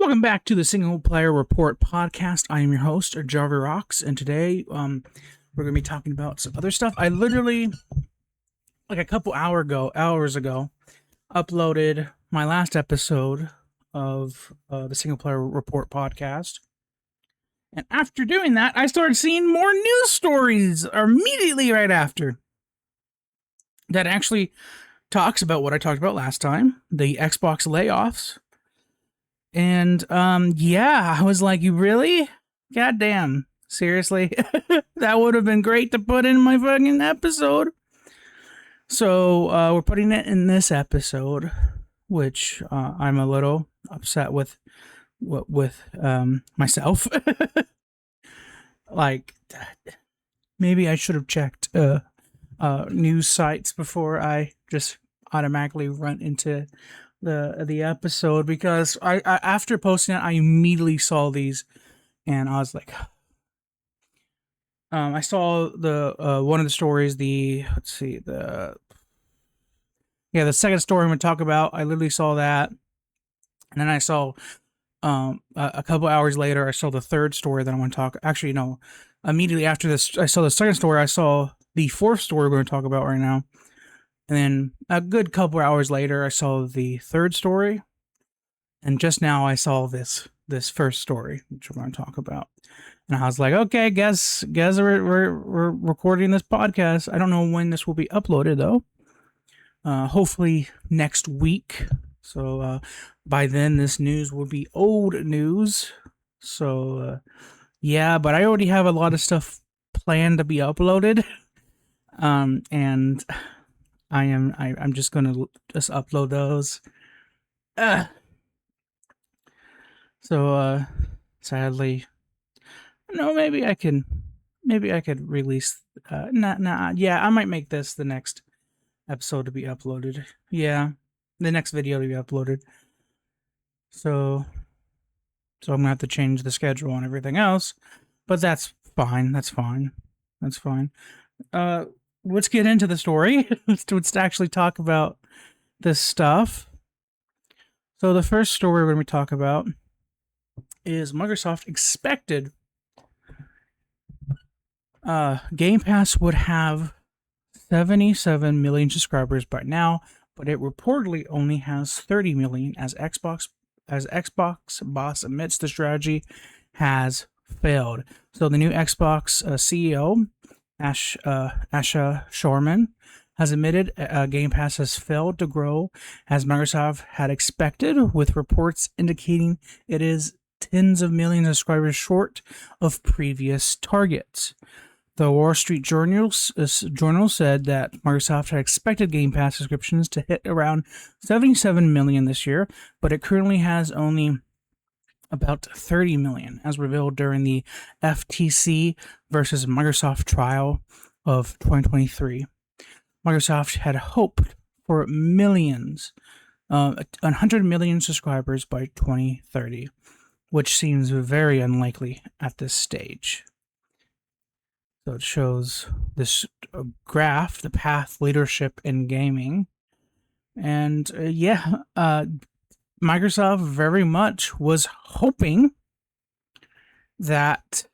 Welcome back to the Single Player Report podcast. I am your host, Jarvey Rocks, and today we're going to be talking about some other stuff. I literally, like a couple hours ago, uploaded my last episode of the Single Player Report podcast. And after doing that, I started seeing more news stories immediately right after that actually talks about what I talked about last time, the Xbox layoffs. And yeah, I was like, you really? Goddamn. Seriously? That would have been great to put in my fucking episode. So we're putting it in this episode, which I'm a little upset with myself. Like, maybe I should have checked news sites before I just automatically run into the episode, because I after posting it, I immediately saw these, and I was like, I saw the one of the stories, the second story I'm gonna talk about. I literally saw that, and then I saw a couple hours later, I saw the third story that I want to talk. Actually, no, immediately after this, I saw the second story. I saw the fourth story we're going to talk about right now. And then a good couple hours later, I saw the third story. And just now I saw this first story, which we're going to talk about. And I was like, okay, guess we're recording this podcast. I don't know when this will be uploaded, though. Hopefully next week. So by then, this news will be old news. So yeah, but I already have a lot of stuff planned to be uploaded. And I'm just gonna just upload those. So sadly, no, maybe I could release. Yeah, I might make this the next episode to be uploaded. Yeah, the next video to be uploaded. So I'm gonna have to change the schedule and everything else, but that's fine. That's fine. Let's get into the story. Let's actually talk about this stuff. So the first story we're going to talk about is Microsoft expected Game Pass would have 77 million subscribers by now, but it reportedly only has 30 million, as Xbox boss admits the strategy has failed. So the new Xbox CEO, Asha Shorman, has admitted Game Pass has failed to grow as Microsoft had expected, with reports indicating it is tens of millions of subscribers short of previous targets. The Wall Street Journal said that Microsoft had expected Game Pass subscriptions to hit around 77 million this year, but it currently has only about 30 million, as revealed during the FTC versus Microsoft trial of 2023. Microsoft had hoped for millions, 100 million subscribers by 2030, which seems very unlikely at this stage. So it shows this graph, the path leadership in gaming. And Microsoft very much was hoping that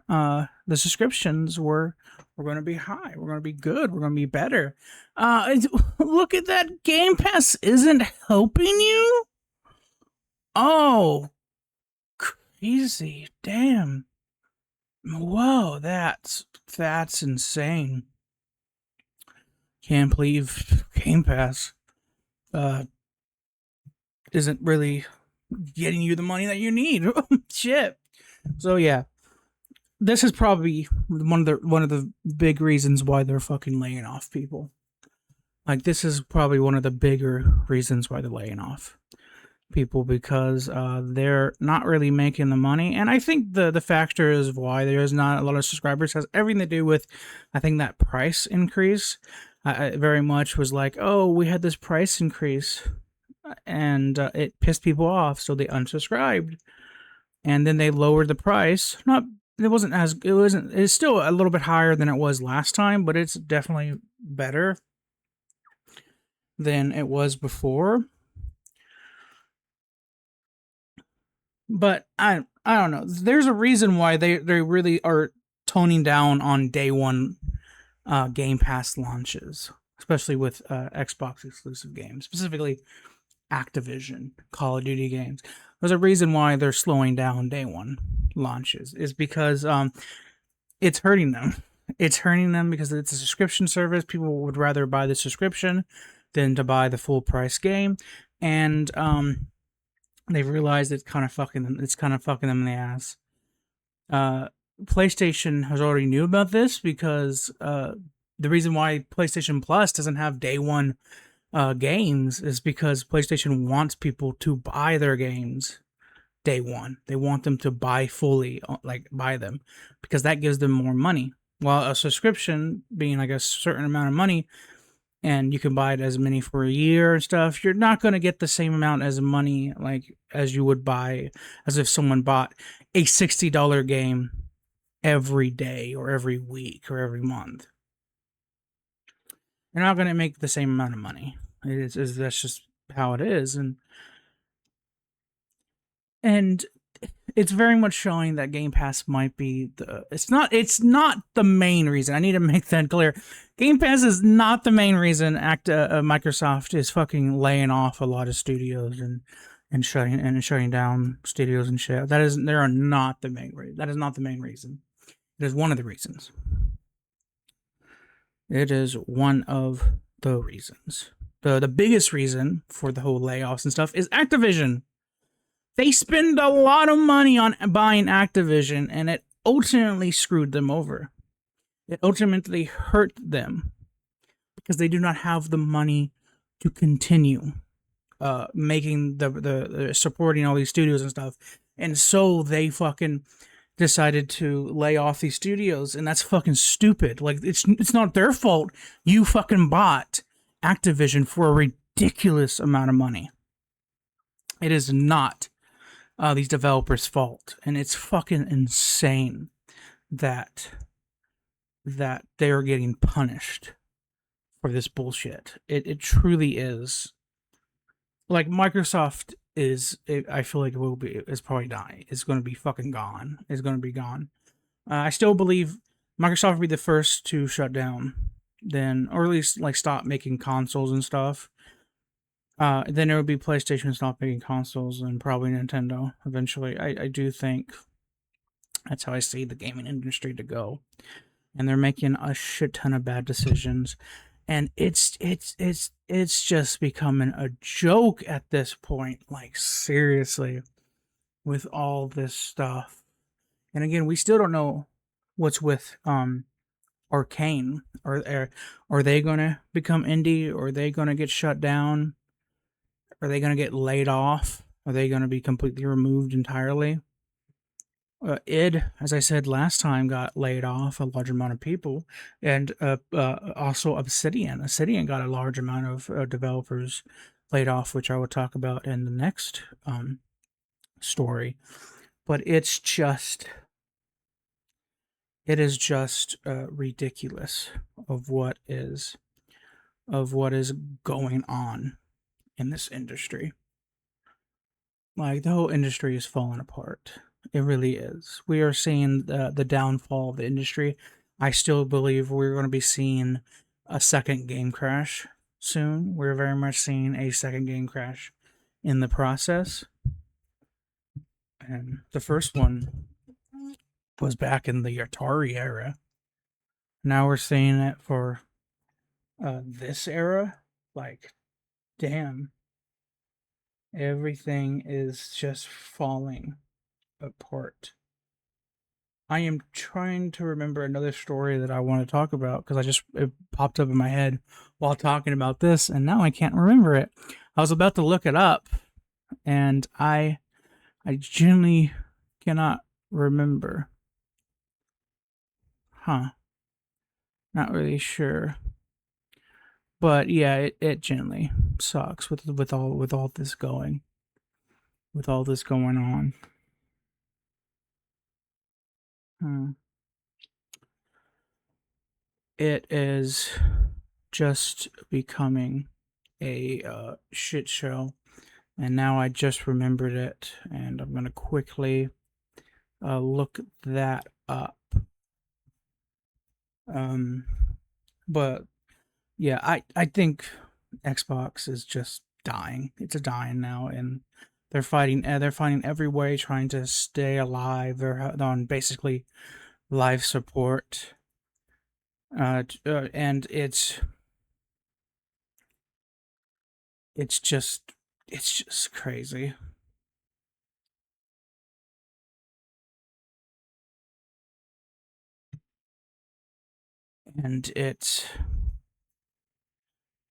the subscriptions were going to be high. We're going to be good. We're going to be better. Look at that. Game Pass isn't helping you? Oh, crazy. Damn. Whoa, that's insane. Can't believe Game Pass isn't really getting you the money that you need. Shit. So yeah, this is probably one of the big reasons why they're fucking laying off people. Like, this is probably one of the bigger reasons why they're laying off people, because they're not really making the money. And I think the factor is why there's not a lot of subscribers has everything to do with, I think, that price increase. It very much was like, oh, we had this price increase, and it pissed people off, so they unsubscribed, and then they lowered the price. It's still a little bit higher than it was last time, but it's definitely better than it was before. But I don't know. There's a reason why they really are toning down on day one Game Pass launches, especially with Xbox exclusive games, specifically Activision Call of Duty games. There's a reason why they're slowing down day one launches, is because it's hurting them. It's hurting them because it's a subscription service. People would rather buy the subscription than to buy the full price game, and they've realized it's kind of fucking them. It's kind of fucking them in the ass. Uh, PlayStation has already knew about this because the reason why PlayStation Plus doesn't have day one games is because PlayStation wants people to buy their games day one. They want them to buy fully, like buy them, because that gives them more money. While a subscription being like a certain amount of money, and you can buy it as many for a year and stuff, you're not going to get the same amount as money like as you would buy as if someone bought a $60 game every day or every week or every month. You're not going to make the same amount of money. That's just how it is, and it's very much showing that Game Pass might be the. It's not the main reason. I need to make that clear. Game Pass is not the main reason. Microsoft is fucking laying off a lot of studios and shutting down studios and shit. They are not the main reason. That is not the main reason. It is one of the reasons. It is one of the reasons. The biggest reason for the whole layoffs and stuff is Activision. They spend a lot of money on buying Activision, and it ultimately screwed them over. It ultimately hurt them because they do not have the money to continue making the supporting all these studios and stuff, and so they fucking decided to lay off these studios, and that's fucking stupid. Like it's not their fault. You fucking bought Activision for a ridiculous amount of money. It is not these developers' fault, and it's fucking insane that they are getting punished for this bullshit. It truly is. Like Microsoft I feel like it will be. It's probably dying. It's going to be fucking gone. It's going to be gone. I still believe Microsoft will be the first to shut down, then, or at least like stop making consoles and stuff. Then there would be PlayStation stop making consoles, and probably Nintendo eventually. I do think that's how I see the gaming industry to go, and they're making a shit ton of bad decisions, and it's just becoming a joke at this point. Like seriously, with all this stuff, and again, we still don't know what's with Arcane. Are they gonna become indie? Or are they gonna get shut down? Are they going to get laid off? Are they going to be completely removed entirely? Id, as I said last time, got laid off, a large amount of people, and also Obsidian. Obsidian got a large amount of developers laid off, which I will talk about in the next story. But it is just ridiculous of what is going on in this industry. Like the whole industry is falling apart. It really is. We are seeing the downfall of the industry. I still believe we're going to be seeing a second game crash soon. We're very much seeing a second game crash in the process. And the first one was back in the Atari era. Now we're seeing it for this era. Like, damn. Everything is just falling apart. I am trying to remember another story that I want to talk about because it popped up in my head while talking about this, and now I can't remember it. I was about to look it up, and I genuinely cannot remember. Huh? Not really sure. But yeah, it genuinely sucks with all this going on. Hmm. It is just becoming a shit show, And now I just remembered it, and I'm going to quickly look that up. But yeah, I think Xbox is just dying. It's a dying now, and they're fighting. They're finding every way trying to stay alive. They're on basically life support, and it's just it's just crazy. And it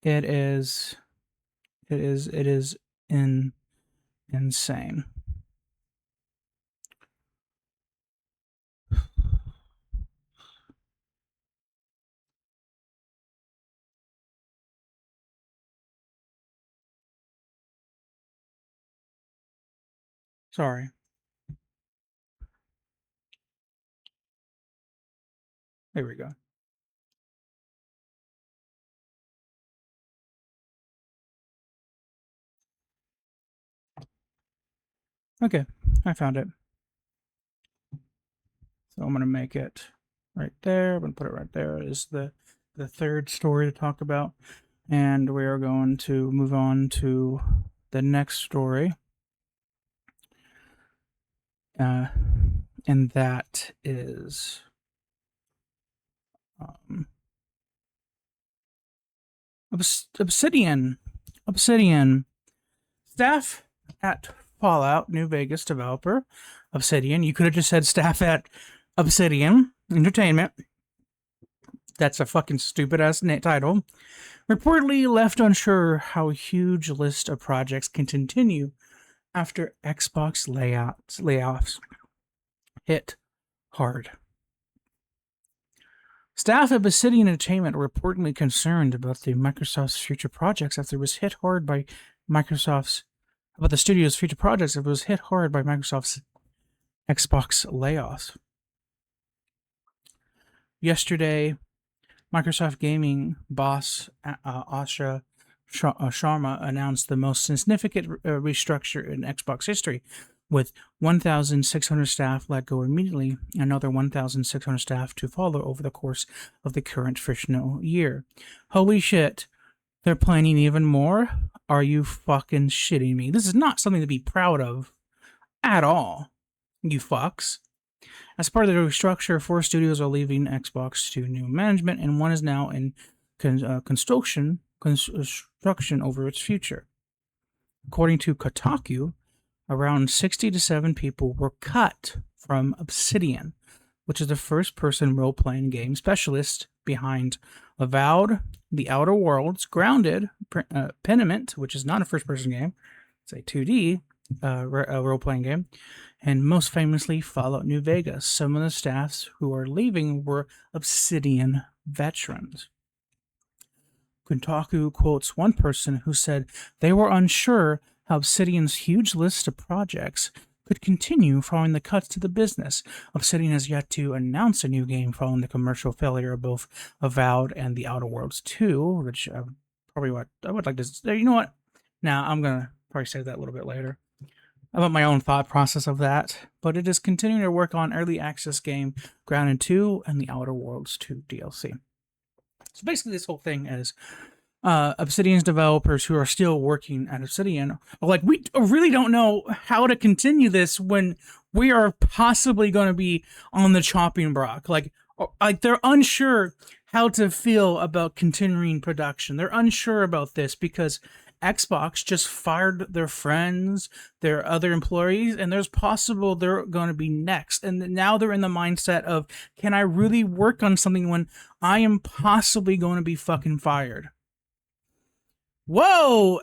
is it is insane. Sorry. There we go. Okay, I found it. So I'm gonna make it right there. I'm gonna put it right there. Is the third story to talk about, and we are going to move on to the next story, uh, and that is um, Obsidian. Obsidian staff at Fallout New Vegas developer Obsidian. You could have just said staff at Obsidian Entertainment. That's a fucking stupid ass title. Reportedly left unsure how a huge list of projects can continue after Xbox layoffs hit hard. Staff at Obsidian Entertainment were reportedly concerned about the Microsoft's future projects after it was hit hard by Microsoft's about the studio's future projects if it was hit hard by Microsoft's Xbox layoffs. Yesterday, Microsoft Gaming boss Asha Sharma announced the most significant restructure in Xbox history, with 1,600 staff let go immediately, and another 1,600 staff to follow over the course of the current fiscal year. Holy shit, they're planning even more? Are you fucking shitting me? This is not something to be proud of at all, you fucks. As part of the restructure, 4 studios are leaving Xbox to new management, and one is now in construction over its future. According to Kotaku, around 60 to 7 people were cut from Obsidian, which is the first-person role-playing game specialist behind Avowed, The Outer Worlds, Grounded, Pentiment, which is not a first-person game, it's a 2D role-playing game, and most famously Fallout New Vegas. Some of the staffs who are leaving were Obsidian veterans. Kotaku quotes one person who said they were unsure how Obsidian's huge list of projects could continue following the cuts to the business. Obsidian has yet to announce a new game following the commercial failure of both Avowed and The Outer Worlds 2, which probably what I would like to say. You know what? Now, I'm going to probably say that a little bit later about my own thought process of that, but it is continuing to work on early access game Grounded 2 and The Outer Worlds 2 DLC. So basically, this whole thing is Obsidian's developers who are still working at Obsidian are like, we really don't know how to continue this when we are possibly going to be on the chopping block. Like they're unsure how to feel about continuing production. They're unsure about this because Xbox just fired their friends, their other employees, and there's possible they're going to be next. And now they're in the mindset of, can I really work on something when I am possibly going to be fucking fired? Whoa,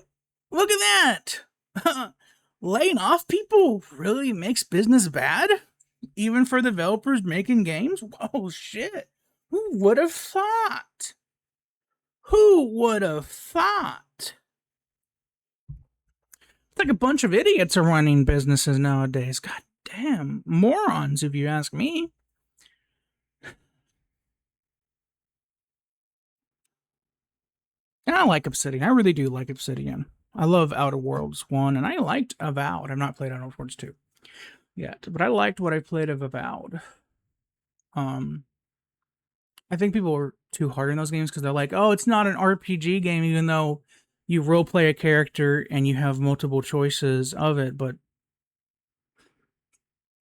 look at that. Laying off people really makes business bad? Even for developers making games? Whoa, shit. Who would have thought? Who would have thought? It's like a bunch of idiots are running businesses nowadays. God damn, morons, if you ask me. And I like Obsidian. I really do like Obsidian. I love Outer Worlds 1, and I liked Avowed. I've not played Outer Worlds 2 yet, but I liked what I played of Avowed. Um, I think people are too hard on those games because they're like, oh, it's not an RPG game, even though you role play a character and you have multiple choices of it. But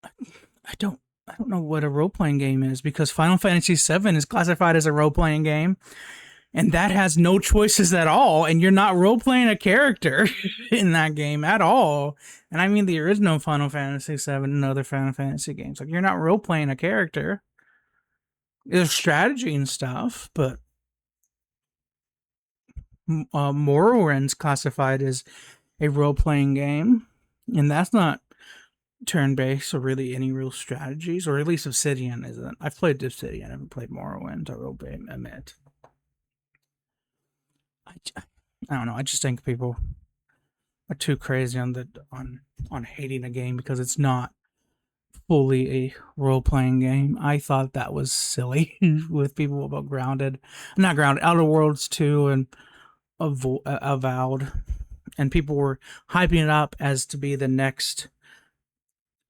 I don't, I don't know what a role playing game is because Final Fantasy VII is classified as a role playing game, and that has no choices at all, and you're not role playing a character in that game at all. And I mean the original Final Fantasy VII and other Final Fantasy games, like you're not role playing a character. There's strategy and stuff, but Morrowind's classified as a role playing game, and that's not turn based or really any real strategies, or at least Obsidian isn't. I've played Obsidian, I haven't played Morrowind, I will admit. I don't know. I just think people are too crazy on hating a game because it's not fully a role playing game. I thought that was silly with people about not Grounded, Outer Worlds 2 and Avowed, and people were hyping it up as to be the next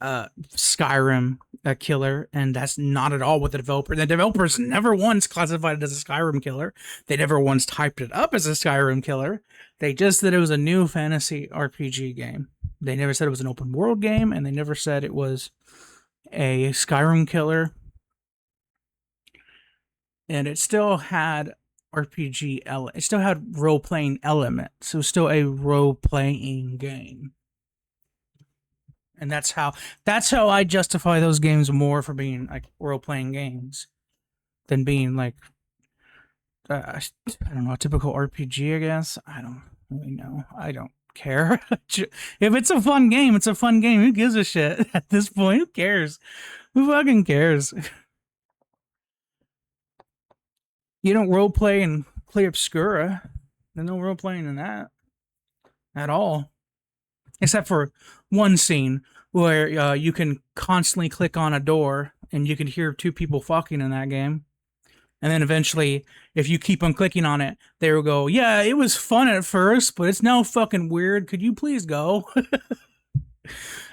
Skyrim killer, and that's not at all what the developers never once classified it as a Skyrim killer. They never once typed it up as a Skyrim killer. They just said it was a new fantasy RPG game. They never said it was an open world game, and they never said it was a Skyrim killer. And it still had it still had role playing elements. It was still a role playing game. And that's how I justify those games more for being like role playing games than being like I don't know, a typical RPG. I guess I don't really know. I don't care. If it's a fun game, it's a fun game. Who gives a shit at this point? Who cares? Who fucking cares? You don't role play in Play Obscura. There's no role playing in that at all, except for one scene where you can constantly click on a door and you can hear two people fucking in that game. And then eventually, if you keep on clicking on it, they will go, yeah, it was fun at first, but it's now fucking weird. Could you please go?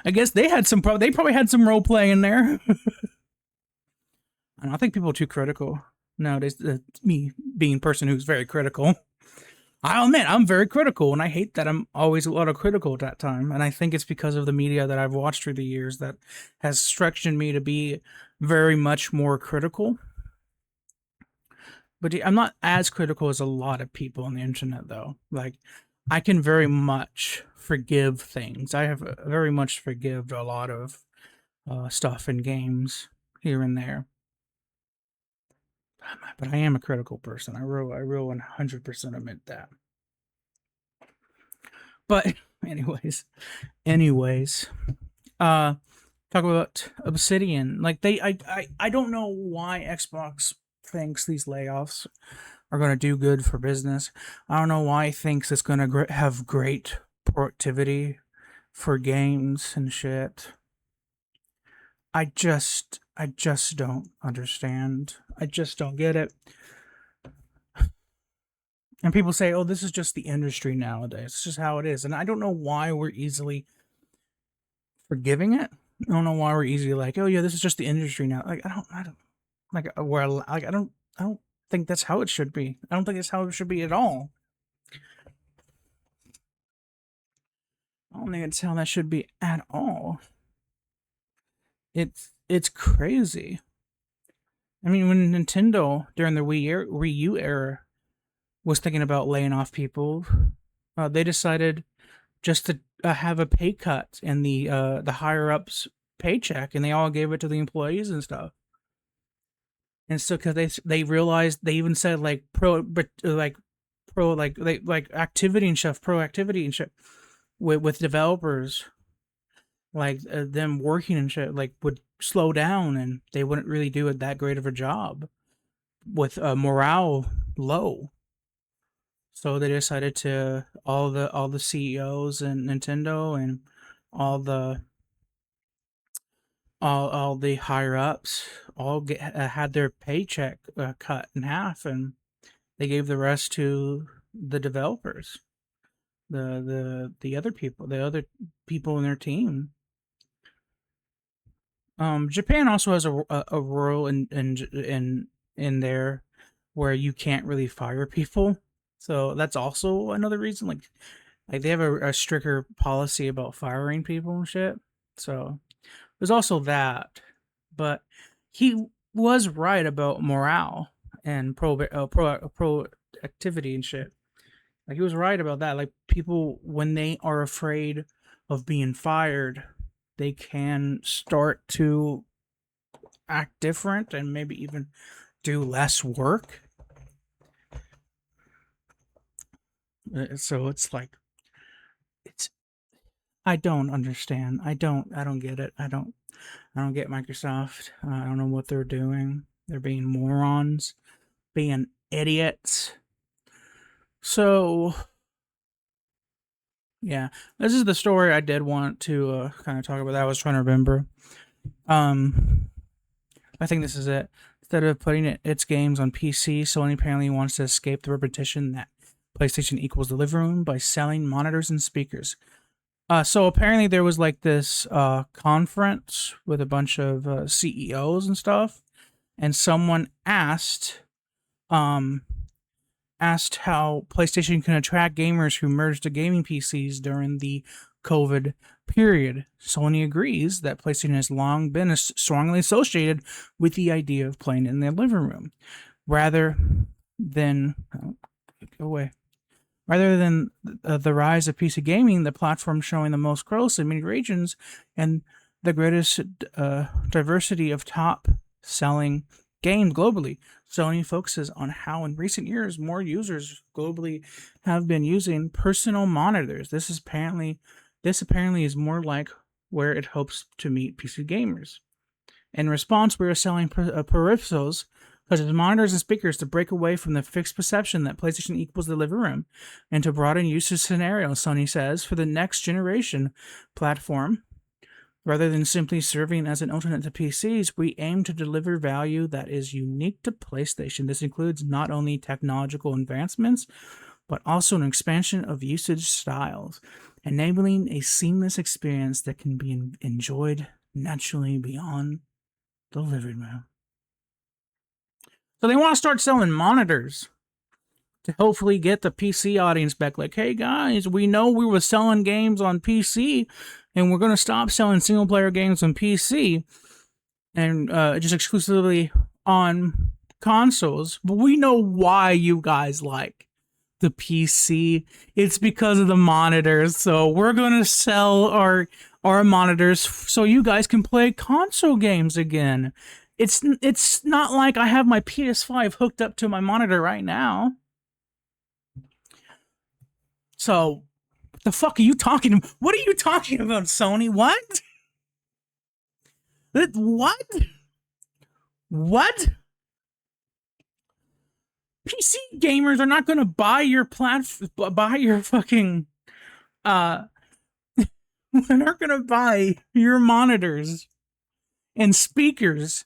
I guess they probably had some role play in there. I think people are too critical nowadays. Me being a person who's very critical. I'll admit I'm very critical, and I hate that I'm always a lot of critical at that time. And I think it's because of the media that I've watched through the years that has stretched in me to be very much more critical. But I'm not as critical as a lot of people on the internet, though. Like, I can very much forgive things. I have very much forgived a lot of stuff in games here and there. But I am a critical person. I real 100% admit that. But anyways, talk about Obsidian. Like I don't know why Xbox thinks these layoffs are going to do good for business. I don't know why it thinks it's going to have great productivity for games and shit. I just don't understand. I just don't get it. And people say, "Oh, this is just the industry nowadays. It's just how it is." And I don't know why we're easily forgiving it. I don't know why we're easily like, "Oh yeah, this is just the industry now." Like I don't like where like I don't think that's how it should be. I don't think that's how it should be at all. I don't think it's how that should be at all. It's crazy. I mean, when Nintendo during the Wii U era was thinking about laying off people, they decided just to have a pay cut in the higher ups paycheck, and they all gave it to the employees and stuff. And so because they realized, they even said like activity and stuff, proactivity and shit with developers, like them working and shit, like would slow down, and they wouldn't really do it that great of a job with morale low. So they decided to all the CEOs and Nintendo and all the all the higher ups all had their paycheck cut in half, and they gave the rest to the developers. the other people in their team. Japan also has a rule in there where you can't really fire people, so that's also another reason. Like they have a stricter policy about firing people and shit. So there's also that, but he was right about morale and pro activity and shit. Like he was right about that. Like people when they are afraid of being fired, they can start to act different and maybe even do less work. So it's like it's I don't understand. I don't get it. I don't get Microsoft. I don't know what they're doing. They're being morons, being idiots. So yeah, this is the story I did want to kind of talk about. That I was trying to remember. Um, I think this is it. Instead of putting its games on PC, Sony apparently wants to escape the repetition that PlayStation equals the living room by selling monitors and speakers. So apparently there was like this conference with a bunch of CEOs and stuff, and someone um, asked how PlayStation can attract gamers who merged to gaming PCs during the COVID period. Sony agrees that PlayStation has long been strongly associated with the idea of playing in their living room, rather than go away. Rather than the rise of PC gaming, the platform showing the most growth in many regions and the greatest diversity of top-selling games globally. Sony focuses on how, in recent years, more users globally have been using personal monitors. This apparently is more like where it hopes to meet PC gamers. In response, we are selling peripherals such as monitors and speakers to break away from the fixed perception that PlayStation equals the living room and to broaden usage scenarios, Sony says, for the next generation platform. Rather than simply serving as an alternate to PCs, we aim to deliver value that is unique to PlayStation. This includes not only technological advancements, but also an expansion of usage styles, enabling a seamless experience that can be enjoyed naturally beyond the living room. So they want to start selling monitors to hopefully get the PC audience back. Like, hey guys, we know we were selling games on PC, and we're going to stop selling single player games on PC and just exclusively on consoles. But we know why you guys like the PC. It's because of the monitors. So we're going to sell our monitors so you guys can play console games again. It's not like I have my PS5 hooked up to my monitor right now. So, what the fuck are you talking about? What are you talking about, Sony? What? What? What? PC gamers are not going to buy your fucking they're not going to buy your monitors and speakers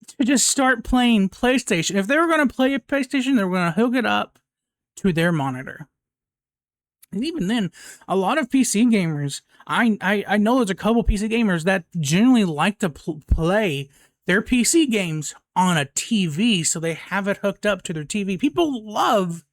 to just start playing PlayStation. If they were going to play a PlayStation, they were going to hook it up to their monitor. And even then, a lot of PC gamers, I know there's a couple PC gamers that generally like to play their PC games on a TV, so they have it hooked up to their TV. People love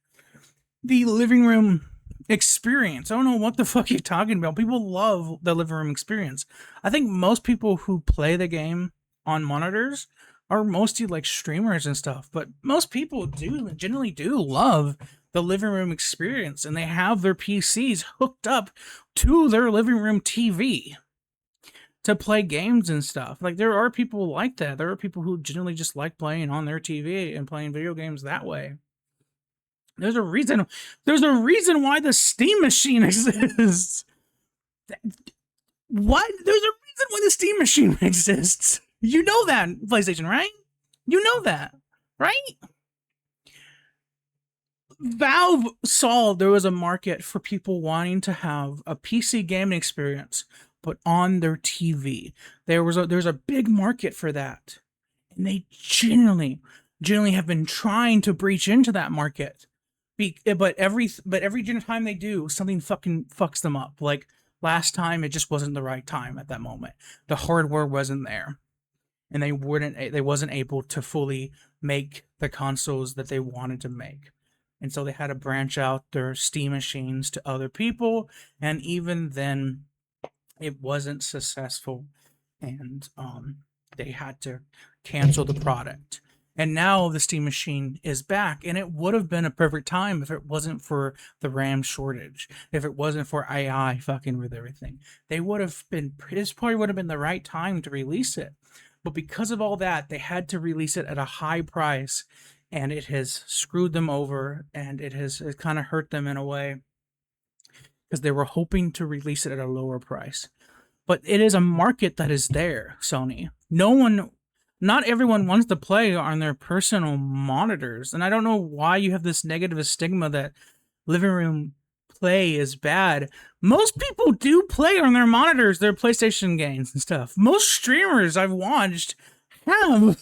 the living room experience. I don't know what the fuck you're talking about. People love the living room experience. I think most people who play the game on monitors are mostly like streamers and stuff, but most people generally do love the living room experience, and they have their PCs hooked up to their living room TV to play games and stuff. Like, there are people like that. There are people who generally just like playing on their TV and playing video games that way. There's a reason why the Steam machine exists. What? There's a reason why the Steam machine exists. You know that, PlayStation, right? You know that, right? Valve saw there was a market for people wanting to have a PC gaming experience, but on their TV. There's a big market for that, and they generally have been trying to breach into that market But every time they do, something fucking fucks them up. Like last time, it just wasn't the right time at that moment. The hardware wasn't there, and they wasn't able to fully make the consoles that they wanted to make. And so they had to branch out their Steam machines to other people, and even then it wasn't successful, and they had to cancel the product. And now the Steam Machine is back, and it would have been a perfect time if it wasn't for the RAM shortage, if it wasn't for AI fucking with everything. They would have been, this probably would have been the right time to release it. But because of all that, they had to release it at a high price, and it has screwed them over, and it kind of hurt them in a way because they were hoping to release it at a lower price. But it is a market that is there, Sony. Not everyone wants to play on their personal monitors. And I don't know why you have this negative stigma that living room play is bad. Most people do play on their monitors, their PlayStation games and stuff. Most streamers I've watched have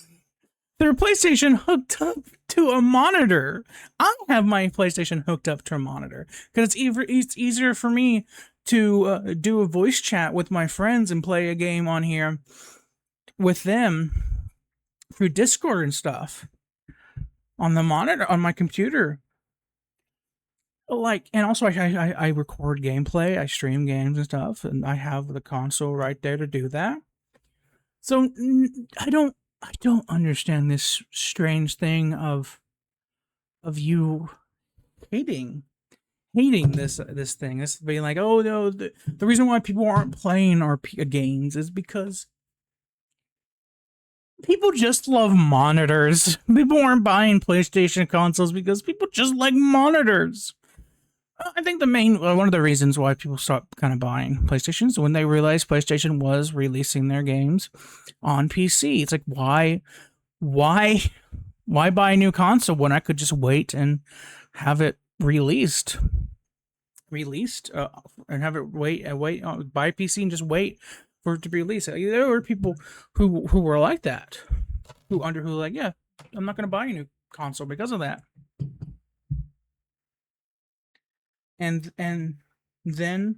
their PlayStation hooked up to a monitor. I have my PlayStation hooked up to a monitor because it's easier for me to do a voice chat with my friends and play a game on here with them through Discord and stuff on the monitor on my computer. Like, and also I record gameplay, I stream games and stuff, and I have the console right there to do that. So I don't understand this strange thing of you hating this thing. It's being like, oh no, the reason why people aren't playing our games is because people just love monitors. People aren't buying PlayStation consoles because people just like monitors. I think the main one of the reasons why people stopped kind of buying PlayStations when they realized PlayStation was releasing their games on PC. It's like why buy a new console when I could just wait and have it released and have it wait buy a PC and just wait for it to be released. There were people who were like that, who like, yeah, I'm not going to buy a new console because of that. And then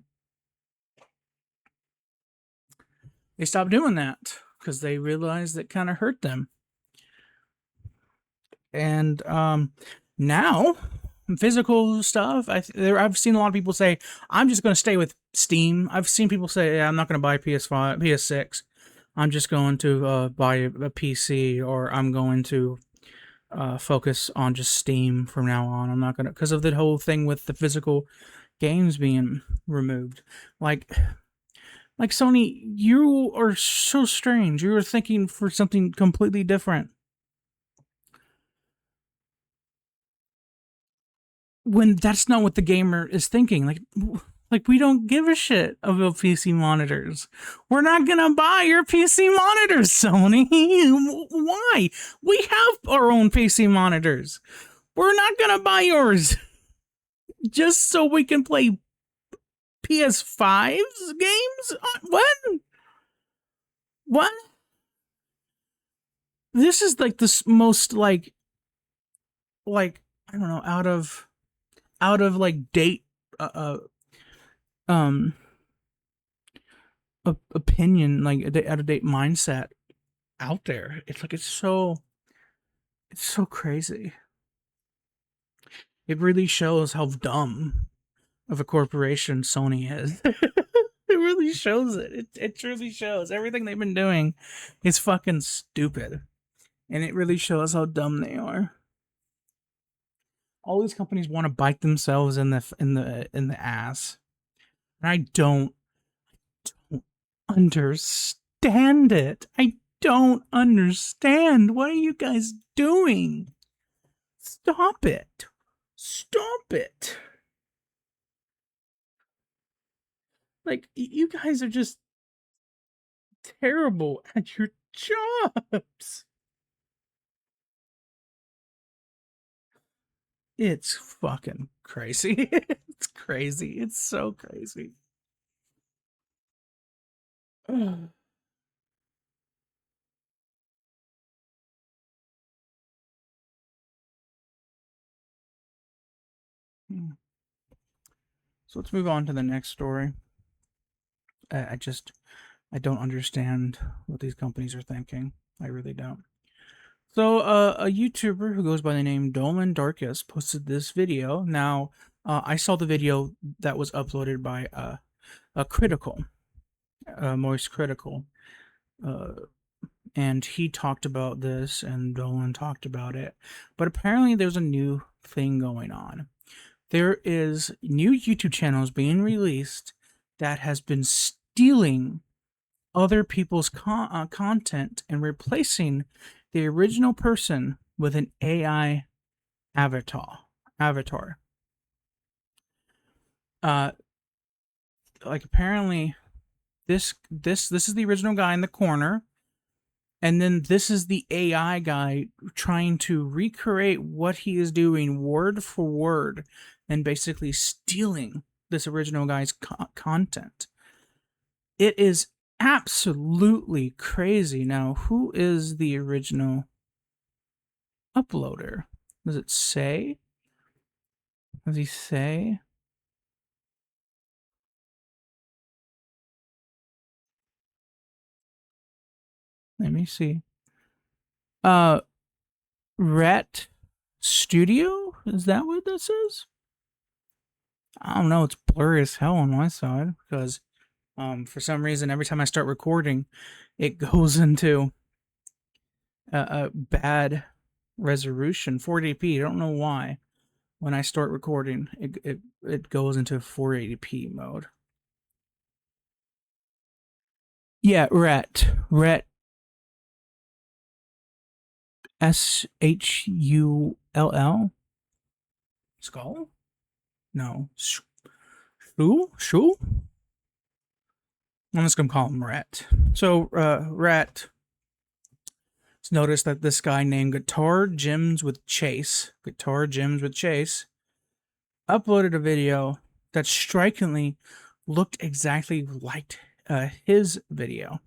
they stopped doing that because they realized it kind of hurt them. And now physical stuff, I've seen a lot of people say, I'm just going to stay with Steam. I've seen people say, yeah, I'm not going to buy PS5, PS6. I'm just going to buy a PC, or I'm going to focus on just Steam from now on. I'm not going to, because of the whole thing with the physical games being removed. Like Sony, you are so strange. You were thinking for something completely different. When that's not what the gamer is thinking. Like we don't give a shit about PC monitors. We're not gonna buy your PC monitors, Sony. Why? We have our own PC monitors. We're not gonna buy yours just so we can play PS5's games. What? What? This is like the most like I don't know, out of like date um opinion, like out of date mindset out there. It's like it's so crazy. It really shows how dumb of a corporation Sony is. It really shows it. It truly shows everything they've been doing is fucking stupid, and it really shows how dumb they are. All these companies want to bite themselves in the ass, and I don't understand it. I don't understand. What are you guys doing? Stop it. Stop it. Like, you guys are just terrible at your jobs. It's fucking crazy. It's crazy. It's so crazy. So let's move on to the next story. I don't understand what these companies are thinking. I really don't. So a YouTuber who goes by the name Dolan Darkus posted this video. Now, I saw the video that was uploaded by a Critical, Moist Critical, and he talked about this, and Dolan talked about it. But apparently, there's a new thing going on. There is new YouTube channels being released that has been stealing other people's content and replacing the original person with an AI avatar. Like apparently this is the original guy in the corner, and then this is the AI guy trying to recreate what he is doing word for word and basically stealing this original guy's content. It is absolutely crazy. Now, who is the original uploader? Does it say? Does he say? Let me see. Rhett Studio? Is that what this is? I don't know. It's blurry as hell on my side because for some reason, every time I start recording, it goes into a bad resolution, 480p. I don't know why. When I start recording, it goes into 480p mode. Yeah, Rhett Shull. Skull? No. Shul? I'm just gonna call him Rhett. So Rhett noticed that this guy named Guitar Gems with Chase uploaded a video that strikingly looked exactly like his video.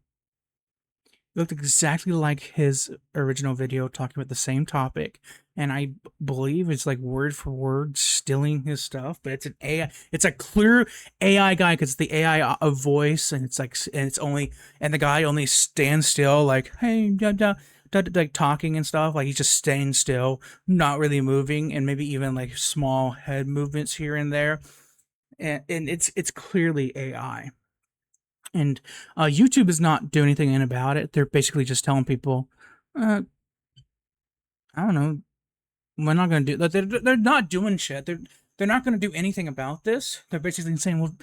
It looked exactly like his original video talking about the same topic, and I believe it's like word for word stealing his stuff, but it's an AI. It's a clear AI guy because it's the AI voice, and it's like, and the guy only stands still, like, hey, like talking and stuff, like he's just staying still, not really moving, and maybe even like small head movements here and there, and it's clearly AI. And YouTube is not doing anything about it. They're basically just telling people, I don't know, we're not going to do that. They're not doing shit. They're not going to do anything about this. They're basically saying, well,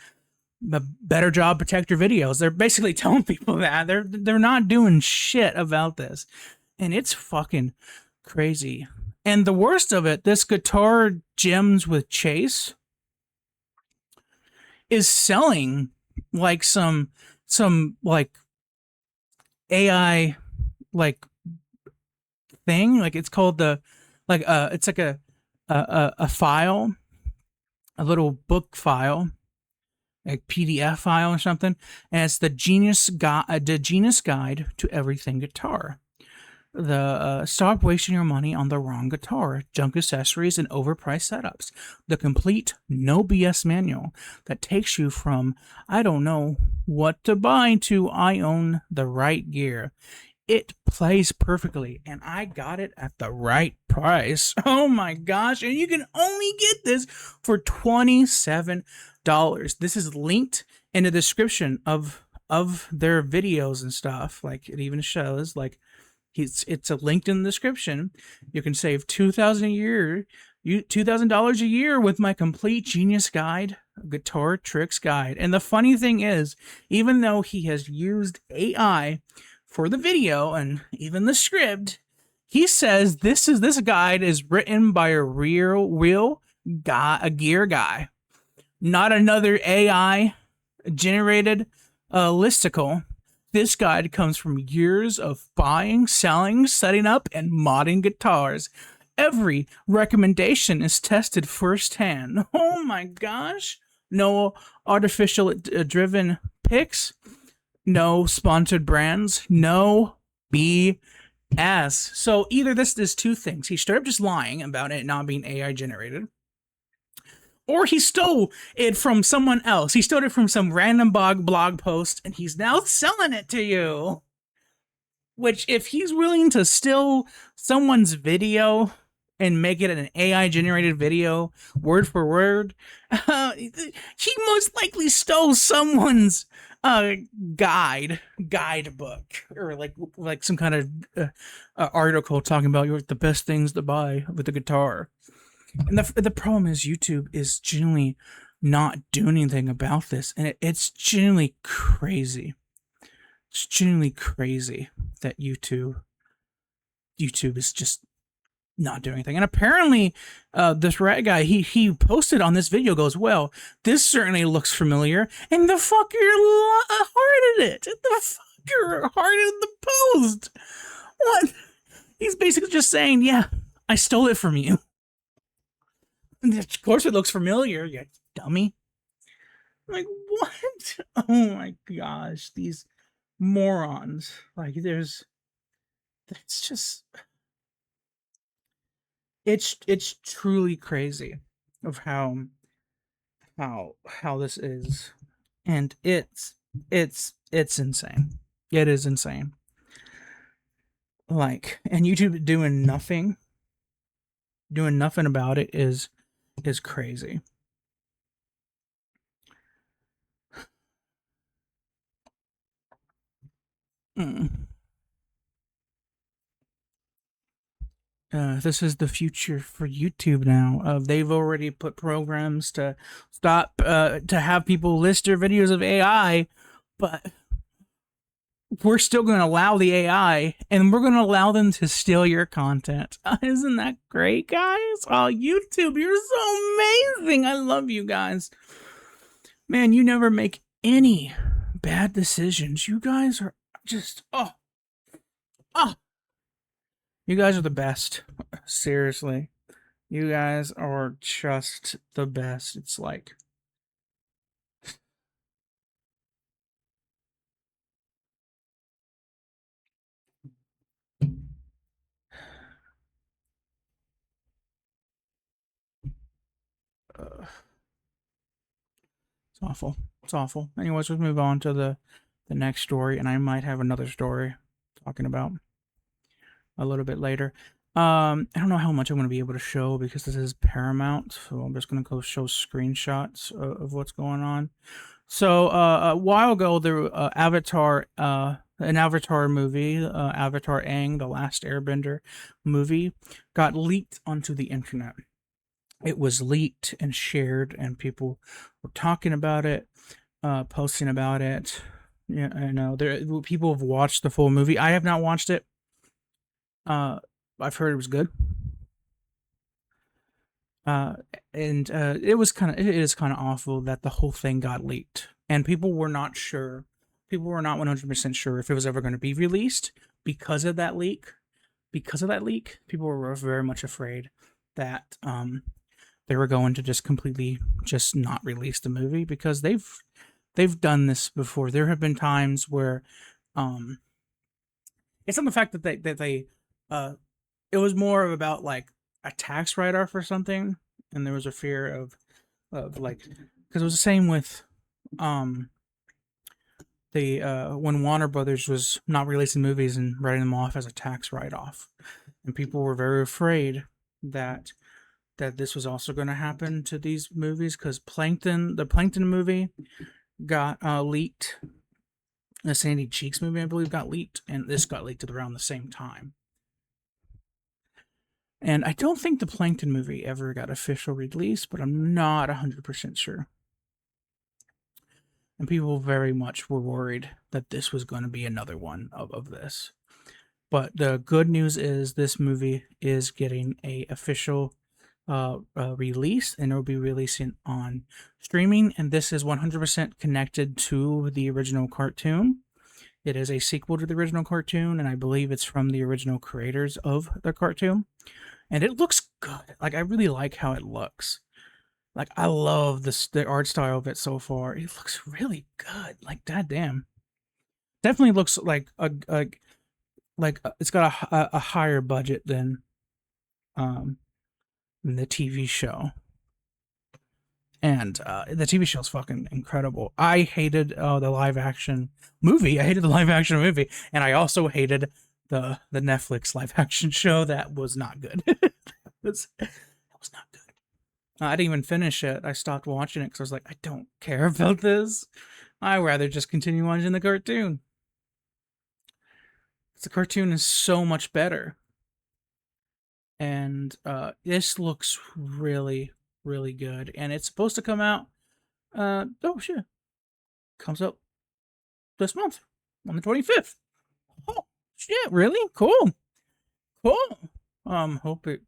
a better job, protect your videos. They're basically telling people that they're not doing shit about this, and it's fucking crazy. And the worst of it, this Guitar Gems with Chase is selling like some like AI like thing, like it's called the it's like a file, a little book file, like PDF file or something, and it's the genius guide to everything guitar. Stop wasting your money on the wrong guitar, junk accessories, and overpriced setups. The complete no BS manual that takes you from I don't know what to buy to I own the right gear. It plays perfectly, and I got it at the right price. Oh my gosh, and you can only get this for $27. This is linked in the description of their videos and stuff. Like it even shows like it's a linked in the description. You can save $2,000 a year, $2,000 a year with my complete genius guide, guitar tricks guide. And the funny thing is, even though he has used AI for the video and even the script, he says this guide is written by a real guy, a gear guy, not another AI generated listicle. This guide comes from years of buying, selling, setting up, and modding guitars. Every recommendation is tested firsthand. Oh my gosh. No artificial driven picks. No sponsored brands. No BS. So either this is two things. He straight up just lying about it not being AI generated, Or he stole it from someone else. He stole it from some random blog post, and he's now selling it to you. Which, if he's willing to steal someone's video and make it an AI generated video, word for word, he most likely stole someone's uh, guidebook, or like some kind of article talking about the best things to buy with the guitar. And the problem is YouTube is genuinely not doing anything about this, and it's genuinely crazy. It's genuinely crazy that YouTube is just not doing anything. And apparently, this rat guy he posted on this video goes, well, this certainly looks familiar, and the fucker hearted it. The fucker hearted the post. What? He's basically just saying, yeah, I stole it from you. And of course, it looks familiar, you dummy. Like, what? Oh my gosh, these morons. Like, it's just, it's truly crazy of how this is, and it's insane. It is insane. Like, and YouTube doing nothing about it is crazy. This is the future for YouTube now. They've already put programs to stop to have people list their videos of AI, but we're still going to allow the AI, and we're going to allow them to steal your content. Isn't that great, guys? Oh, YouTube, you're so amazing. I love you guys. Man, you never make any bad decisions. You guys are just, you guys are the best. Seriously. You guys are just the best. It's like, it's awful. It's awful. Anyways, let's move on to the next story, and I might have another story talking about a little bit later. I don't know how much I'm going to be able to show because this is Paramount, so I'm just going to go show screenshots of what's going on. So a while ago, there Avatar, an Avatar movie, Avatar Aang, the Last Airbender movie, got leaked onto the internet. It was leaked and shared, and people were talking about it, posting about it. Yeah, I know people have watched the full movie. I have not watched it. I've heard it was good. And it is kind of awful that the whole thing got leaked, and people were not sure. People were not 100% sure if it was ever going to be released because of that leak. People were very much afraid that they were going to just completely just not release the movie, because they've done this before. There have been times where it's not the fact that they it was more about like a tax write-off or something, and there was a fear of like, because it was the same with the when Warner Brothers was not releasing movies and writing them off as a tax write-off, and people were very afraid that this was also going to happen to these movies, because the Plankton movie got leaked. The Sandy Cheeks movie, I believe, got leaked, and this got leaked at around the same time. And I don't think the Plankton movie ever got official release, but I'm not 100% sure. And people very much were worried that this was going to be another one of this. But the good news is this movie is getting a official release, and it will be releasing on streaming. And this is 100% connected to the original cartoon. It is a sequel to the original cartoon, and I believe it's from the original creators of the cartoon. And it looks good. Like, I really like how it looks. Like, I love the art style of it so far. It looks really good. Like, goddamn. Definitely looks like it's got a higher budget than the TV show. And the TV show is fucking incredible. I hated the live action movie. I hated the live action movie, and I also hated the Netflix live action show. That was not good. that was not good. I didn't even finish it. I stopped watching it because I was like, I don't care about this. I'd rather just continue watching the cartoon. The cartoon is so much better. And this looks really, really good. And it's supposed to come out. Oh shit! Comes out this month on the 25th. Oh shit! Really cool. Hope it.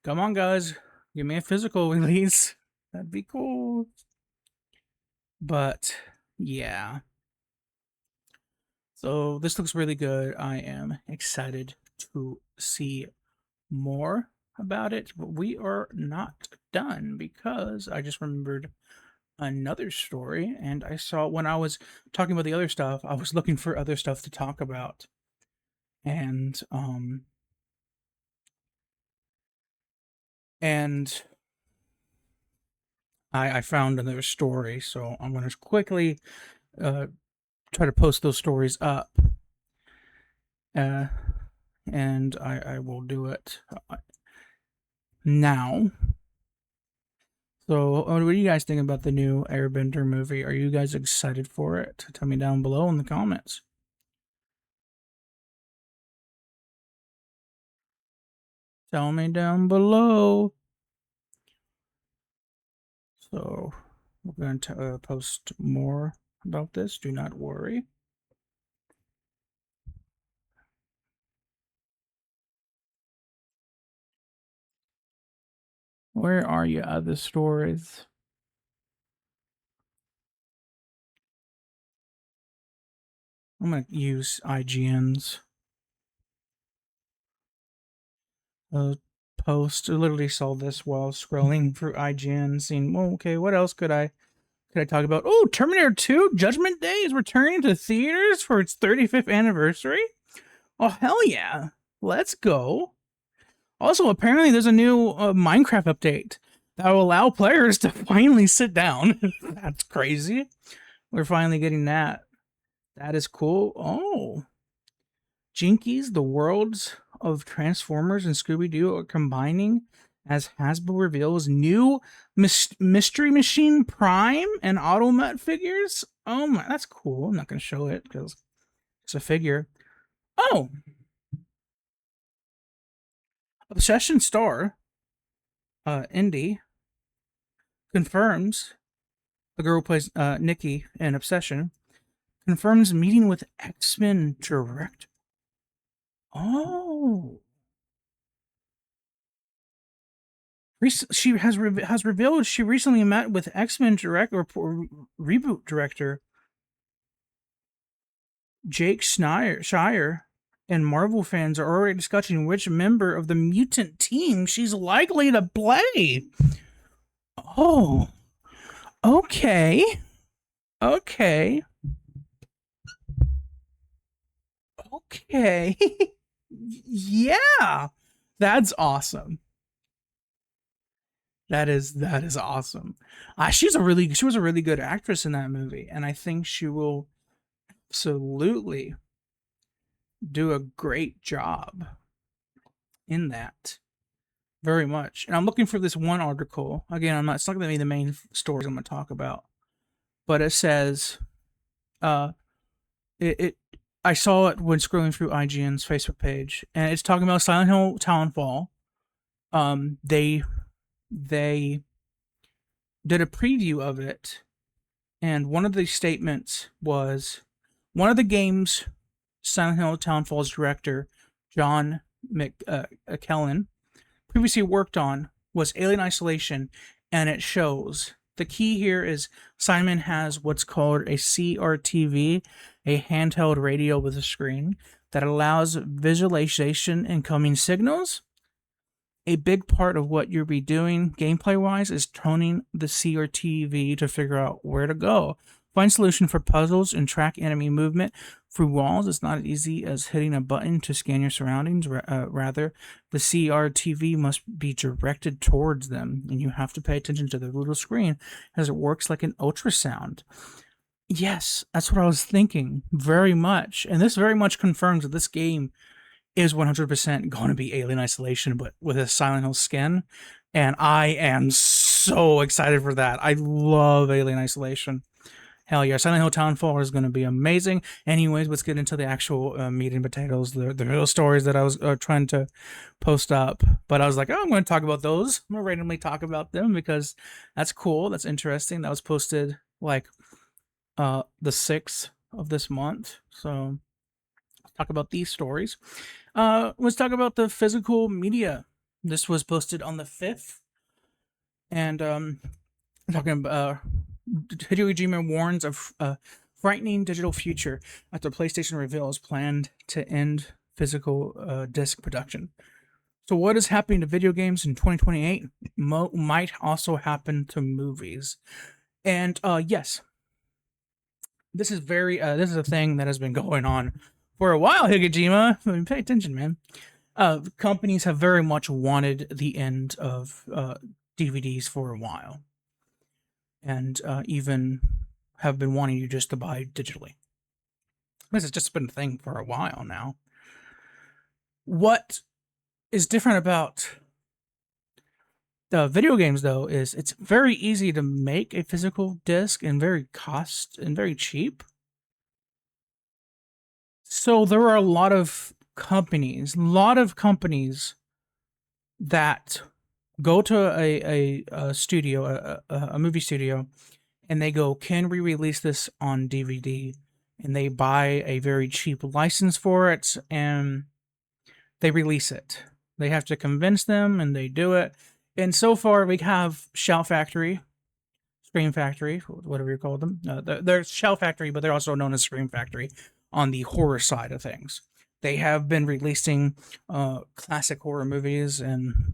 Come on, guys. Give me a physical release. That'd be cool. But yeah. So this looks really good. I am excited to see more about it, but we are not done because I just remembered another story, and I saw when I was talking about the other stuff, I was looking for other stuff to talk about. And I found another story, so I'm going to quickly try to post those stories up. And I will do it now. So, what do you guys think about the new Airbender movie? Are you guys excited for it? Tell me down below in the comments. Tell me down below. So, we're going to post more about this. Do not worry. Where are you, other stories? I'm going to use IGN's post. I literally saw this while scrolling through IGN, seeing, well, okay, what else could I talk about? Oh, Terminator 2 Judgment Day is returning to theaters for its 35th anniversary. Oh, hell yeah. Let's go. Also, apparently there's a new Minecraft update that will allow players to finally sit down. That's crazy. We're finally getting that. That is cool. Oh. Jinkies, the worlds of Transformers and Scooby-Doo are combining as Hasbro reveals new Mystery Machine Prime and Automat figures. Oh my, that's cool. I'm not going to show it because it's a figure. Oh! Obsession star, Indy, confirms, the girl who plays Nikki in Obsession, confirms meeting with X-Men director. Oh. She has revealed she recently met with X-Men reboot director Jake Shire, and Marvel fans are already discussing which member of the mutant team she's likely to play. Oh, okay. Okay. Yeah. That's awesome. That is awesome. She was a really good actress in that movie, and I think she will absolutely do a great job in that. Very much. And I'm looking for this one article. Again, it's not going to be the main stories I'm going to talk about, but it says, I saw it when scrolling through IGN's Facebook page, and it's talking about Silent Hill Townfall. They did a preview of it, and one of the statements was one of the game's Silent Hill Townfall's director, John McKellen, previously worked on was Alien Isolation, and it shows. The key here is Simon has what's called a CRTV, a handheld radio with a screen that allows visualization incoming signals. A big part of what you'll be doing gameplay-wise is toning the CRTV to figure out where to go. Find solution for puzzles and track enemy movement through walls. It's not as easy as hitting a button to scan your surroundings. Rather, the CRTV must be directed towards them, and you have to pay attention to the little screen as it works like an ultrasound. Yes, that's what I was thinking very much. And this very much confirms that this game is 100% going to be Alien Isolation, but with a Silent Hill skin. And I am so excited for that. I love Alien Isolation. Hell yeah, Silent Hill Townfall is going to be amazing. Anyways, let's get into the actual meat and potatoes, the real stories that I was trying to post up. But I was like, oh, I'm going to talk about those. I'm going to randomly talk about them because that's cool. That's interesting. That was posted like the 6th of this month. So let's talk about these stories. Let's talk about the physical media. This was posted on the 5th. And talking about Hideo Kojima warns of a frightening digital future after PlayStation reveals planned to end physical disc production. So what is happening to video games in 2028 might also happen to movies. And yes, this is this is a thing that has been going on for a while, Hideo Kojima. Pay attention, man. Companies have very much wanted the end of DVDs for a while, and even have been wanting you just to buy digitally. This has just been a thing for a while now. What is different about the video games, though, is it's very easy to make a physical disc and very cheap. So there are a lot of companies that go to a studio, a movie studio, and they go, can we release this on DVD? And they buy a very cheap license for it, and they release it. They have to convince them, and they do it. And so far, we have Shout Factory, Scream Factory, whatever you call them. They're Shout Factory, but they're also known as Scream Factory on the horror side of things. They have been releasing classic horror movies and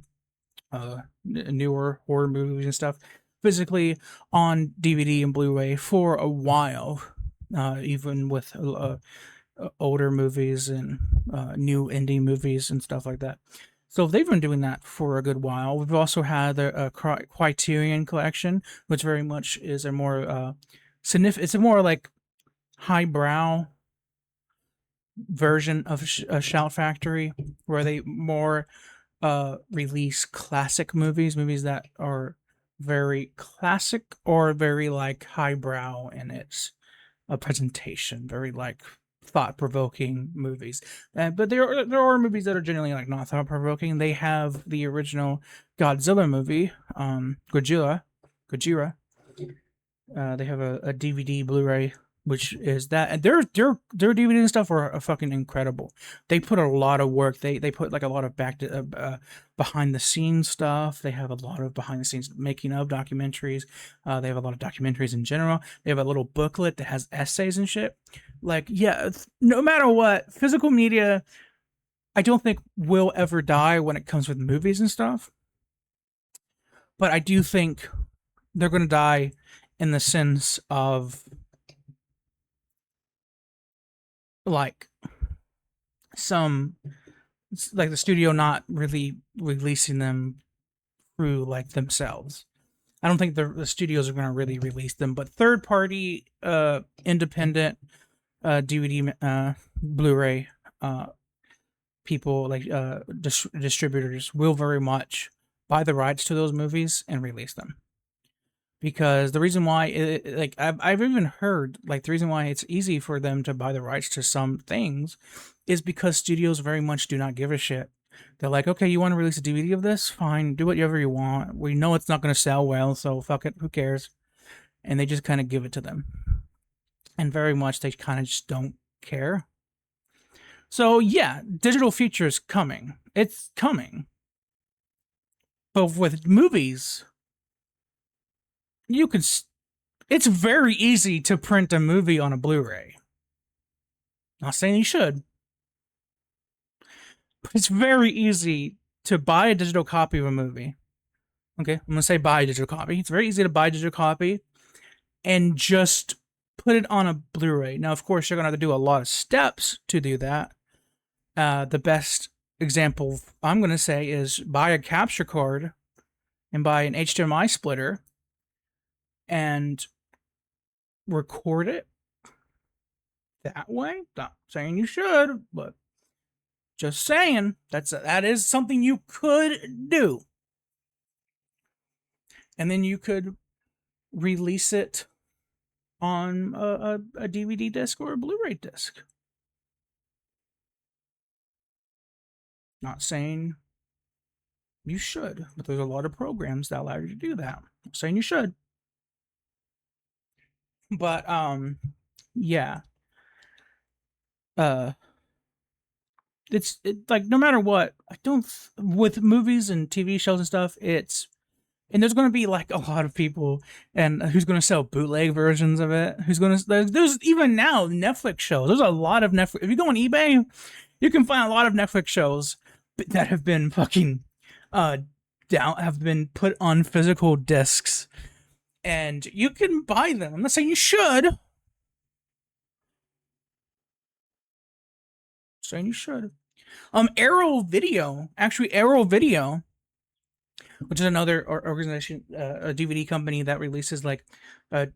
newer horror movies and stuff physically on DVD and Blu-ray for a while, even with older movies and new indie movies and stuff like that. So they've been doing that for a good while. We've also had the Criterion Collection, which very much is a more it's a more like highbrow version of Shout Factory, where they more release classic movies that are very classic or very like highbrow in its presentation, very like thought-provoking movies. But there are movies that are generally like not thought-provoking. They have the original Godzilla movie, Gojira. They have a DVD Blu-ray, which is that, and their DVD and stuff are fucking incredible. They put a lot of work. They put like a lot of behind the scenes stuff. They have a lot of behind the scenes making of documentaries. They have a lot of documentaries in general. They have a little booklet that has essays and shit. Like, yeah, no matter what, physical media, I don't think will ever die when it comes with movies and stuff. But I do think they're going to die in the sense of like like the studio not really releasing them through like themselves. I don't think the studios are going to really release them, but third party independent DVD Blu-ray people like distributors will very much buy the rights to those movies and release them. Because the reason why, like, I've even heard, like, the reason why it's easy for them to buy the rights to some things is because studios very much do not give a shit. They're like, okay, you want to release a DVD of this? Fine, do whatever you want. We know it's not going to sell well, so fuck it, who cares? And they just kind of give it to them. And very much they kind of just don't care. So, yeah, digital features coming. It's coming. But with movies, it's very easy to print a movie on a Blu-ray. Not saying you should, but it's very easy to buy a digital copy of a movie. Okay, I'm gonna say buy a digital copy. It's very easy to buy a digital copy and just put it on a Blu-ray. Now, of course, you're gonna have to do a lot of steps to do that. The best example I'm gonna say is buy a capture card and buy an HDMI splitter and record it that way. Not saying you should, but just saying that is something you could do. And then you could release it on a DVD disc or a Blu-ray disc. Not saying you should, but there's a lot of programs that allow you to do that. Not saying you should. But yeah. It's like no matter what, I don't with movies and TV shows and stuff, and there's going to be like a lot of people and who's going to sell bootleg versions of it. Who's going to there's even now Netflix shows. There's a lot of Netflix. If you go on eBay, you can find a lot of Netflix shows that have been fucking have been put on physical discs, and you can buy them. I'm not saying you should. I'm saying you should. Arrow Video, which is another organization, a DVD company that releases like DVDs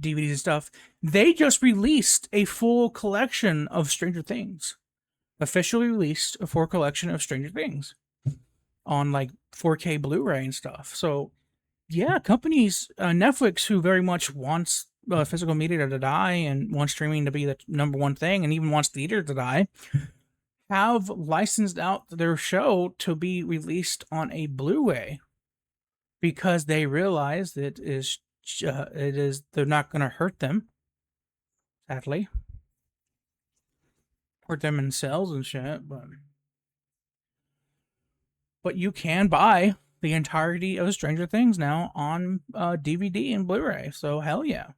and stuff. They just released a full collection of Stranger Things. Officially released a full collection of Stranger Things on like 4K Blu-ray and stuff. So yeah, companies, Netflix, who very much wants physical media to die and wants streaming to be the number one thing, and even wants theater to die, have licensed out their show to be released on a Blu-ray because they realize that they're not going to hurt them, sadly, hurt them in sales and shit, but you can buy the entirety of Stranger Things now on DVD and Blu-ray. So hell yeah.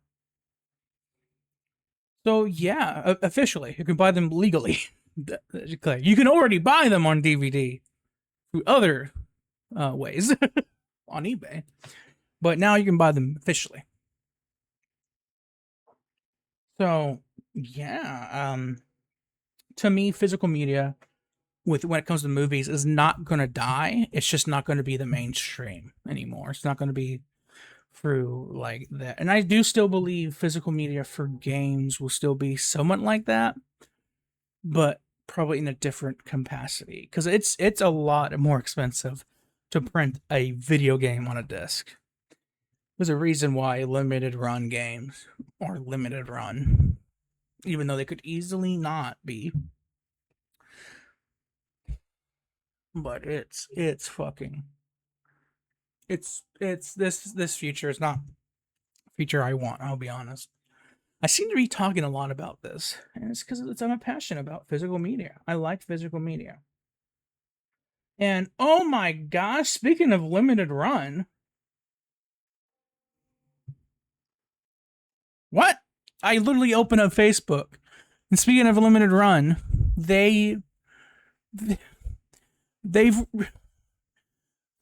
So yeah, officially, you can buy them legally. You can already buy them on DVD through other ways on eBay, but now you can buy them officially. So yeah, to me, physical media when it comes to movies is not going to die. It's just not going to be the mainstream anymore. It's not going to be through like that. And I do still believe physical media for games will still be somewhat like that, but probably in a different capacity, because it's a lot more expensive to print a video game on a disc. There's a reason why limited run games are limited run, even though they could easily not be. But it's fucking this future is not future I want. I'll be honest. I seem to be talking a lot about this, and it's because I'm passionate about physical media. I like physical media. And oh my gosh, speaking of limited run, what? I literally opened up Facebook, and speaking of limited run, they're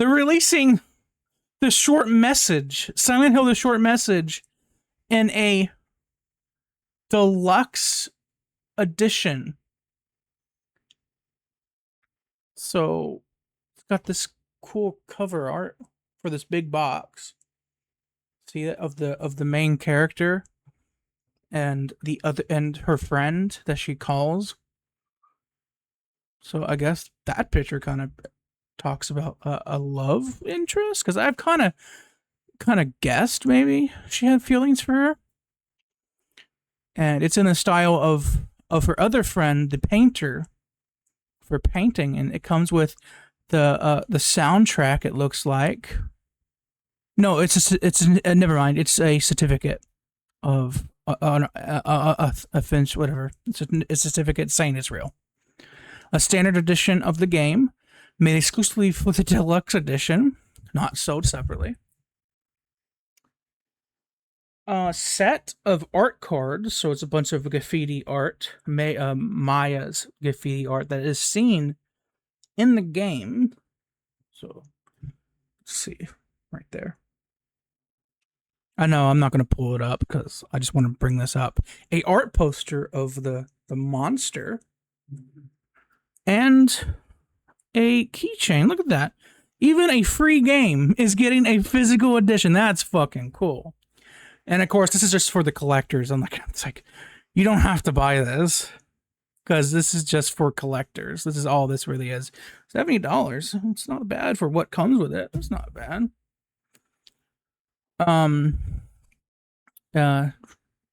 releasing the short message, Silent Hill, the short message, in a deluxe edition. So it's got this cool cover art for this big box. See it of the main character and the other and her friend that she calls. So I guess that picture kind of talks about a love interest, because I've kind of guessed maybe she had feelings for her. And it's in the style of her other friend, the painter, for painting, and it comes with the soundtrack. It looks like. No, never mind. It's a certificate of a Finch, whatever. It's a certificate saying it's real. A standard edition of the game, made exclusively for the deluxe edition, not sold separately. Set of art cards, so it's a bunch of graffiti art, Maya's graffiti art that is seen in the game. So, let's see, right there. I know I'm not going to pull it up because I just want to bring this up. A art poster of the monster and a keychain. Look at that. Even a free game is getting a physical edition. That's fucking cool. And of course, this is just for the collectors. It's like, you don't have to buy this because this is just for collectors. This is all this really is. $70. It's not bad for what comes with it. It's not bad.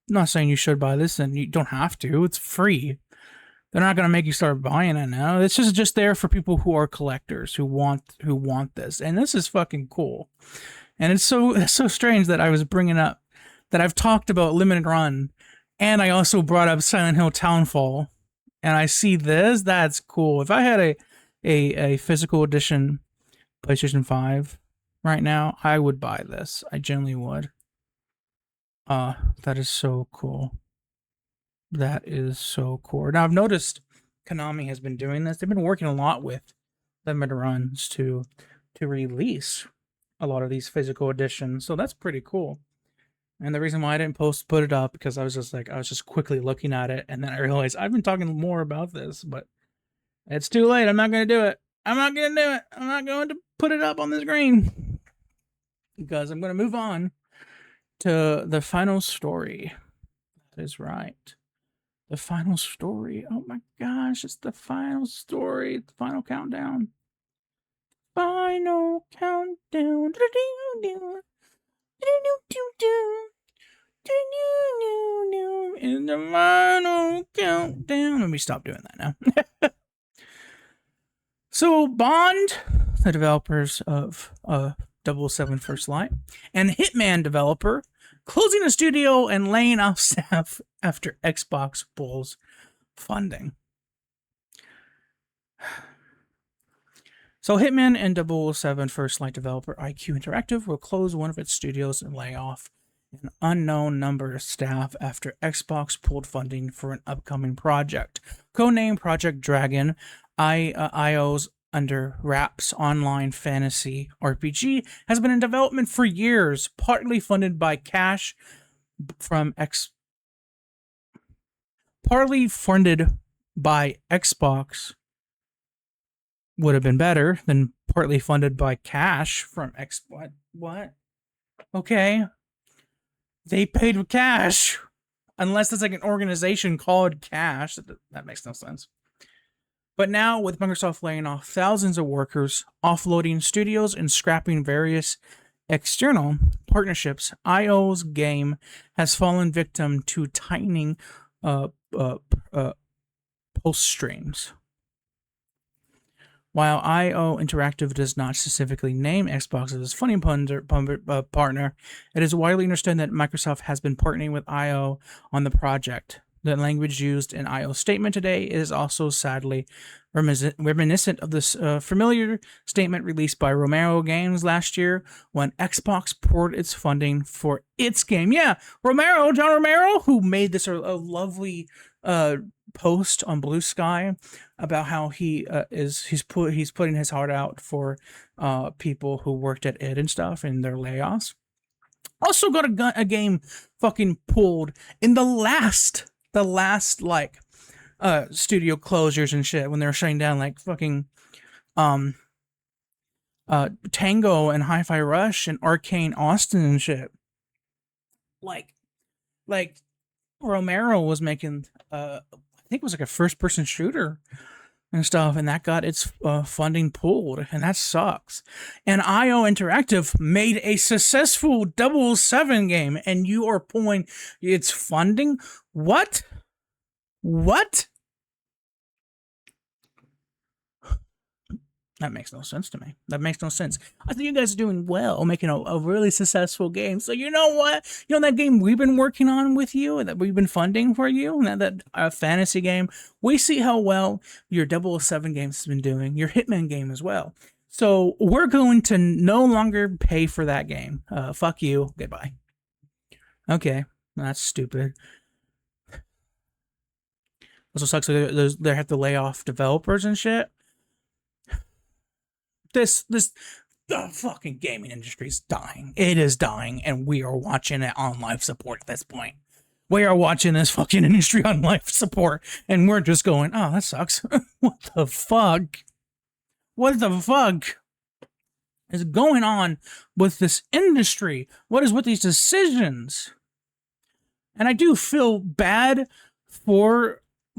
Not saying you should buy this, and you don't have to. It's free. They're not gonna make you start buying it now. It's just there for people who are collectors who want this, and this is fucking cool. And it's so strange that I was bringing up that I've talked about limited run, and I also brought up Silent Hill Townfall, and I see this. That's cool. If I had a physical edition PlayStation 5 right now, I would buy this. I genuinely would. That is so cool. That is so cool. Now I've noticed Konami has been doing this. They've been working a lot with limited runs to release a lot of these physical editions. So that's pretty cool. And the reason why I didn't put it up because I was just quickly looking at it, and then I realized I've been talking more about this, but it's too late. I'm not going to do it. I'm not going to put it up on the screen because I'm going to move on to the final story. That is right. The final story. Oh my gosh, it's the final story. The final countdown. Final countdown. In the final countdown. Let me stop doing that now. So Bond, the developers of 007 First Light, and Hitman developer, closing a studio and laying off staff after Xbox pulls funding. So Hitman and 007 First Light developer IQ Interactive will close one of its studios and lay off an unknown number of staff after Xbox pulled funding for an upcoming project. Codenamed Project Dragon, IO's Under Wraps online fantasy RPG has been in development for years, partly funded by cash from partly funded by Xbox would have been better than partly funded by cash from what? Okay. They paid with cash. Unless it's like an organization called Cash. That makes no sense. But now, with Microsoft laying off thousands of workers, offloading studios, and scrapping various external partnerships, IO's game has fallen victim to tightening post streams. While IO Interactive does not specifically name Xbox as its funding partner, it is widely understood that Microsoft has been partnering with IO on the project. The language used in IO's statement today is also sadly reminiscent of this familiar statement released by Romero Games last year when Xbox poured its funding for its game. Yeah, John Romero, who made this a lovely post on Blue Sky about how he's putting his heart out for people who worked at id and stuff and their layoffs. Also got a game fucking pulled in the last like studio closures and shit when they were shutting down like fucking Tango and Hi-Fi Rush and Arcane Austin and shit. Like Romero was making I think it was like a first-person shooter and stuff, and that got its funding pulled, and that sucks. And IO Interactive made a successful 007 game, and you are pulling its funding? What? That makes no sense to me. That makes no sense. I think you guys are doing well, making a really successful game. So you know what? You know that game we've been working on with you, that we've been funding for you, and that fantasy game? We see how well your 007 games has been doing, your Hitman game as well. So we're going to no longer pay for that game. Fuck you. Goodbye. Okay, that's stupid. Also sucks that they have to lay off developers and shit. This the fucking gaming industry is dying. It is dying, and we are watching it on life support at this point. We are watching this fucking industry on life support, and we're just going, oh, that sucks. What the fuck? What the fuck is going on with this industry? What is with these decisions? And I do feel bad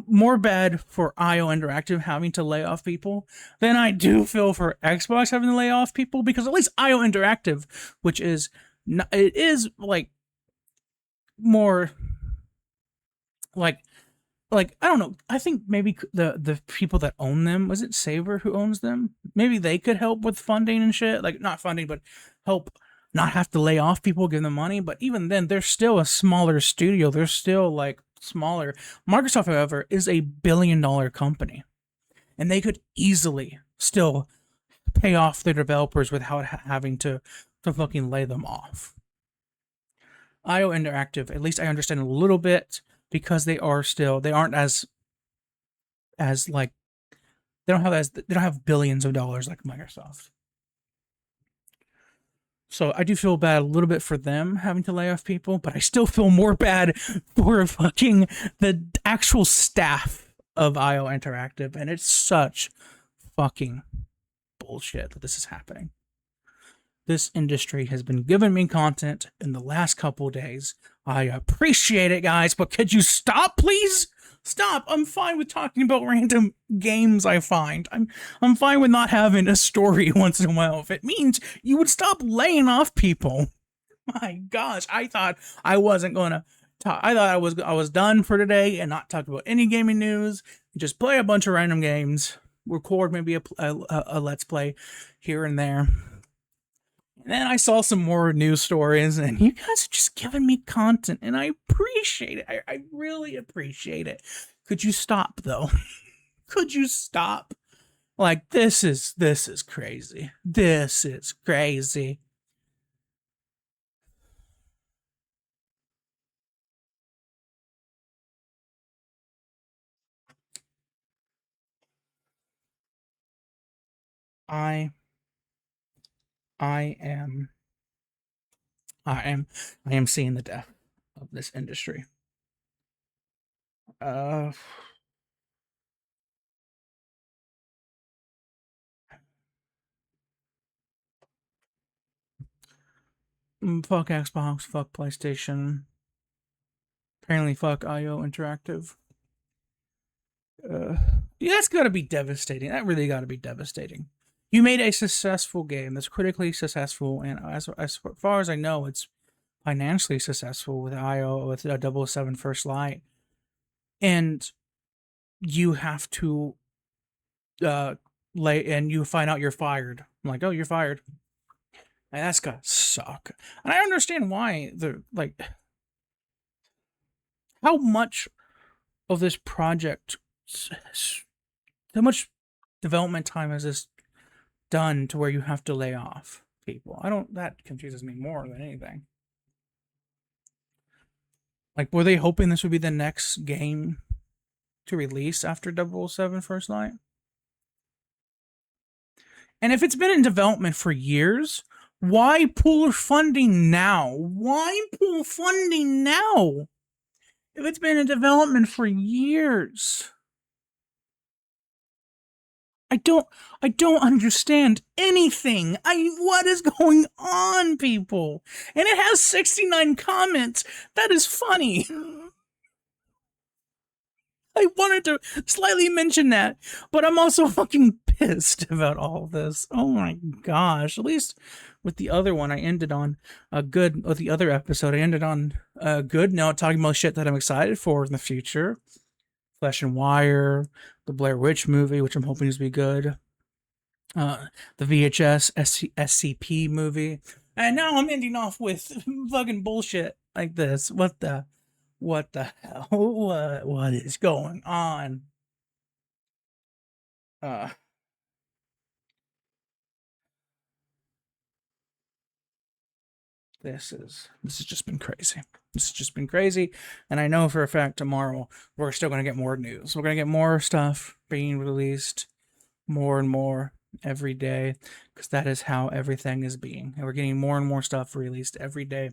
more bad for IO Interactive having to lay off people than I do feel for Xbox having to lay off people, because at least IO Interactive, which is not, it is like more like I don't know. I think maybe the people that own them, was it Saber who owns them? Maybe they could help with funding and shit, like not funding, but help not have to lay off people, give them money. But even then, they're still a smaller studio. They're still like smaller. Microsoft, however, is a billion-dollar company, and they could easily still pay off their developers without having to fucking lay them off. IO Interactive, at least I understand a little bit, because they aren't as like they don't have billions of dollars like Microsoft. So I do feel bad a little bit for them having to lay off people, but I still feel more bad for fucking the actual staff of IO Interactive, and it's such fucking bullshit that this is happening. This industry has been giving me content in the last couple days. I appreciate it, guys, but could you stop, please? Stop. I'm fine with talking about random games I find. I'm fine with not having a story once in a while. If it means you would stop laying off people. My gosh, I thought I wasn't gonna talk. I thought I was done for today and not talk about any gaming news. Just play a bunch of random games, record maybe a let's play here and there. And then I saw some more news stories, and you guys are just giving me content, and I appreciate it. I really appreciate it. Could you stop, though? Could you stop? Like, this is crazy. This is crazy. I am seeing the death of this industry. Fuck Xbox, fuck PlayStation. Apparently, fuck IO Interactive. Yeah, that's gotta be devastating. That really gotta be devastating. You made a successful game that's critically successful, and as far as I know, it's financially successful with IO, with 007 First Light, and you have to and you find out you're fired. I'm like, oh, you're fired. And that's gotta suck. And I understand why they're like, how much of this project, how much development time has this done to where you have to lay off people? That confuses me more than anything. Like, were they hoping this would be the next game to release after 007 First Light? And if it's been in development for years, why pull funding now? Why pull funding now? If it's been in development for years. I don't understand anything. What is going on, people? And it has 69 comments. That is funny. I wanted to slightly mention that, but I'm also fucking pissed about all of this. Oh my gosh. At least with the other one, I ended on a good, with the other episode, I ended on a good note, talking about shit that I'm excited for in the future. Flesh and Wire, the Blair Witch movie, which I'm hoping is to be good. The VHS SCP movie. And now I'm ending off with fucking bullshit like this. What the hell? What is going on? This has just been crazy. This has just been crazy, and I know for a fact tomorrow we're still going to get more news. We're going to get more stuff being released, more and more. every day, because that is how everything is being. And we're getting more and more stuff released every day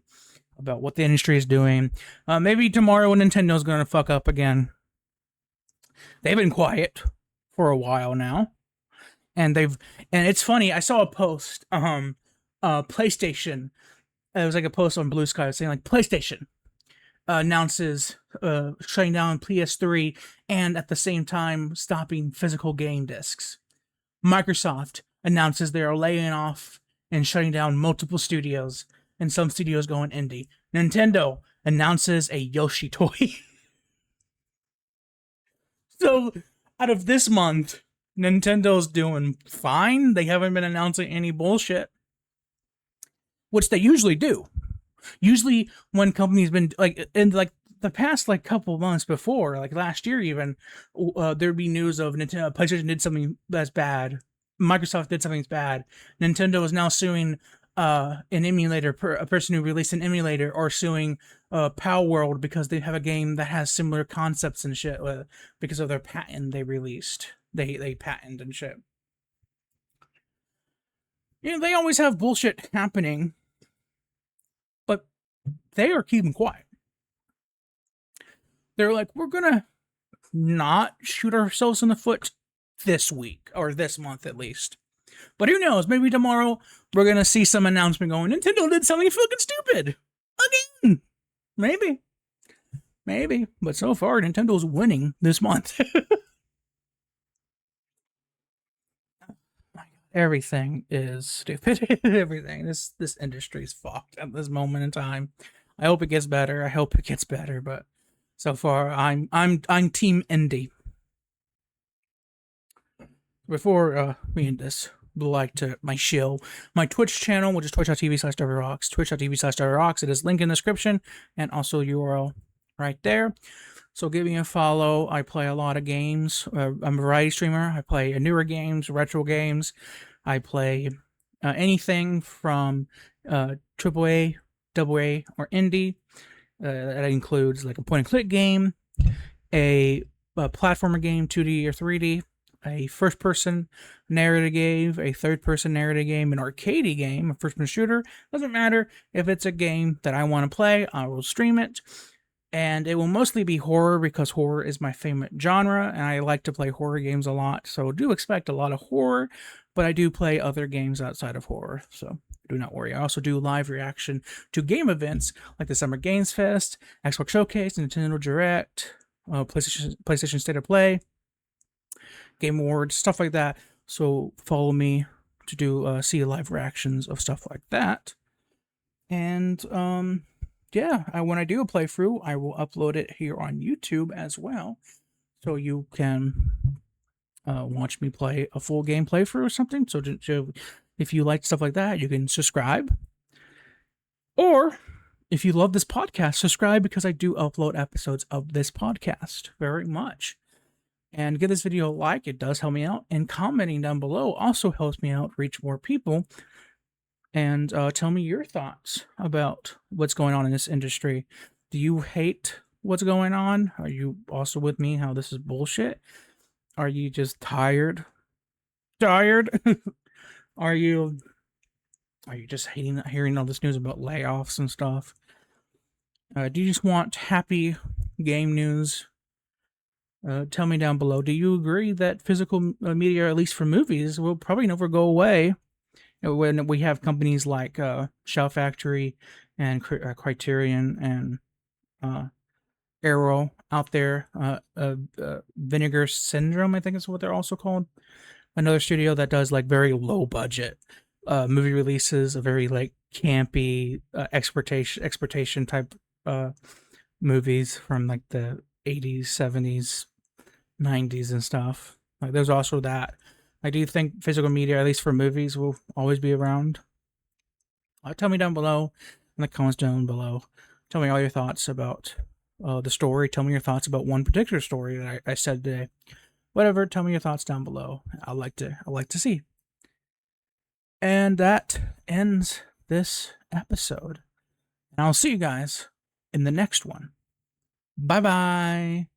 about what the industry is doing. Maybe tomorrow Nintendo's going to fuck up again. They've been quiet for a while now, and it's funny. I saw a post. PlayStation. It was like a post on Blue Sky saying like PlayStation announces shutting down PS3 and at the same time stopping physical game discs. Microsoft announces they are laying off and shutting down multiple studios, and some studios going indie. Nintendo announces a Yoshi toy. So, out of this month, Nintendo's doing fine. They haven't been announcing any bullshit, which they usually do. Usually, when companies been like in like the past like couple months before, like last year even, there'd be news of Nintendo, PlayStation did something that's bad, Microsoft did something that's bad. Nintendo is now suing an emulator, a person who released an emulator, or suing Power World because they have a game that has similar concepts and shit because of their patent they released. They patent and shit. You know, they always have bullshit happening, but they are keeping quiet. They're like, we're gonna not shoot ourselves in the foot this week, or this month at least. But who knows? Maybe tomorrow we're gonna see some announcement going, Nintendo did something fucking stupid again. Maybe. But so far, Nintendo's winning this month. Everything is stupid. Everything. This industry's fucked at this moment in time. I hope it gets better. But so far, I'm team indie. Before we end this, like to my Twitch channel, which is twitch.tv/Jarvey Rocks, twitch.tv/Jarvey Rocks. It is linked in the description and also URL right there. So give me a follow. I play a lot of games. I'm a variety streamer. I play newer games, retro games. I play anything from AAA, AA, or indie. That includes like a point-and-click game, a platformer game, 2D or 3D, a first-person narrative game, a third-person narrative game, an arcade game, a first-person shooter. Doesn't matter. If it's a game that I want to play, I will stream it. And it will mostly be horror because horror is my favorite genre, and I like to play horror games a lot. So do expect a lot of horror, but I do play other games outside of horror, so do not worry. I also do live reaction to game events like the Summer Games Fest, Xbox Showcase, Nintendo Direct, PlayStation State of Play, Game Awards, stuff like that. So follow me to do see live reactions of stuff like that. And yeah, when I do a playthrough, I will upload it here on YouTube as well, so you can watch me play a full game playthrough or something. So if you like stuff like that, you can subscribe. Or if you love this podcast, subscribe, because I do upload episodes of this podcast very much. And give this video a like. It does help me out. And commenting down below also helps me out reach more people. And tell me your thoughts about what's going on in this industry. Do you hate what's going on? Are you also with me how this is bullshit? Are you just tired? Are you just hearing all this news about layoffs and stuff? Do you just want happy game news? Tell me down below. Do you agree that physical media, at least for movies, will probably never go away? When we have companies like Shout Factory and Criterion and Arrow out there, Vinegar Syndrome, I think is what they're also called. Another studio that does like very low budget movie releases, a very like campy exploitation type movies from like the 80s, 70s, 90s and stuff. Like there's also that. I do think physical media, at least for movies, will always be around. Tell me down below in the comments down below. Tell me all your thoughts about the story. Tell me your thoughts about one particular story that I said today. Whatever. Tell me your thoughts down below. I like to see. And that ends this episode. And I'll see you guys in the next one. Bye bye.